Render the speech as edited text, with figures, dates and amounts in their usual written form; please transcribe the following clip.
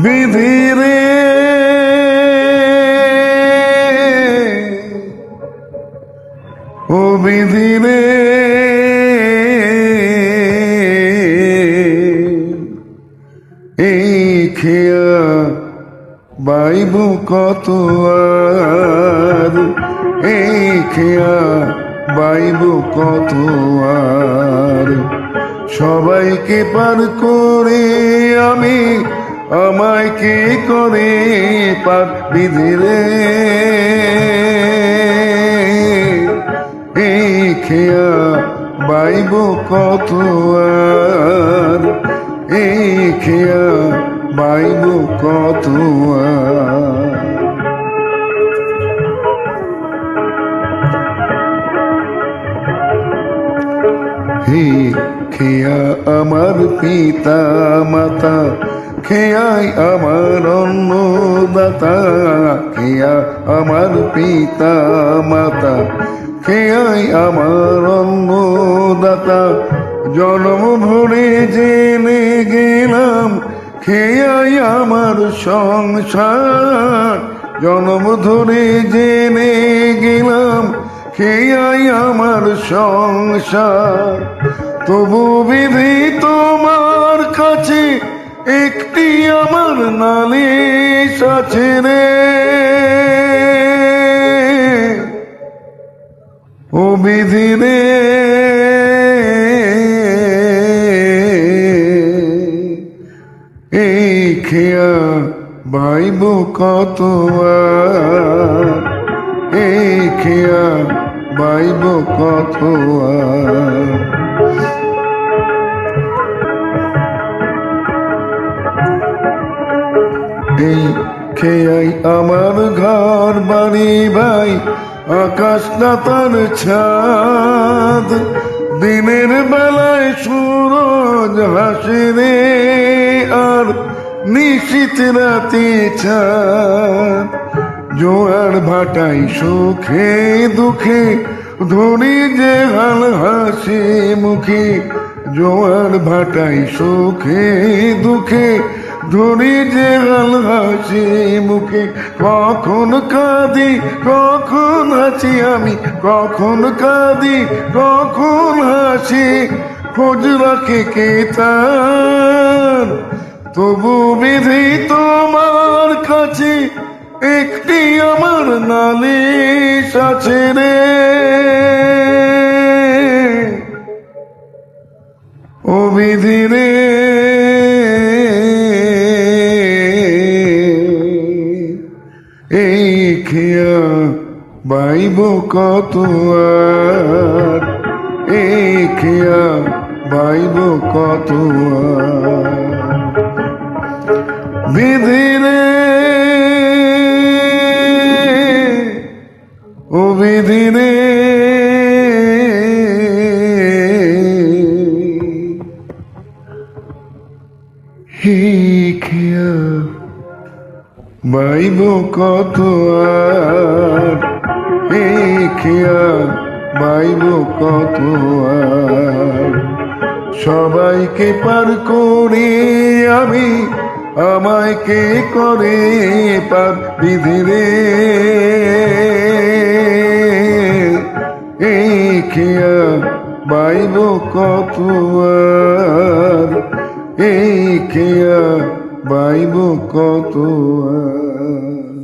বিধি রে ও বিধি রে এই খেয়া বাইব কত আর, এই খেয়া বাইব কত আর। সবাইকে পার করে আমি আমায় কে করে পার বিধি রে এই খেয়া বাইব কত আর, এই খেয়া বাইব কত আর। হে খেয়া আমার পিতা মাতা, খেয়াই আমার অন্নদাতা, খেয়া আমার পিতা মাতা, খেয়াই আমার অন্নদাতা। জন্ম ভরে জেনে গেলাম খেয়াই আমার সংসার, জন্ম ধরে জেনে গেলাম খেয়াই আমার সংসার। তবু বিধি তোমার কাছে একটি আমার নালিশ আছে রে ও বিধি রে এই খেয়া বাইব কত আর, এই খেয়া বাইব কত আর। এই খেয়াই আমার ঘর বাড়ি ভাই, আকাশ তার ছাদ। দিনের বেলায় সূরজ হাসে রে আর নিশীথ রাতে চাঁদ। জোয়ার ভাটাই সুখে দুঃখে ধরি যে হাল হাসি মুখে, জোয়ার ভাটাই সুখে দুঃখে ধরি যে হাল হাসি মুখে। কখন কাঁদি কখন হাসি আমি, কখন কাঁদি কখন হাসি, খোঁজ রাখে কে তার। তবু বিধি তোমার কাছে একটি আমার নালিশ আছে রে ও বিধি রে এই খেয়া বাইব কত আর, এই খেয়া বাইব কত আর। বিধি রে ও বিধি রে খেয়া বাইব কত আর, এই খেয়া বাইব কত আর। সবাইকে পার করে আমি আমায় কে করে পার বিধি রে এই খেয়া বাইব কত আর, এই খেয়া বাইব কত আর।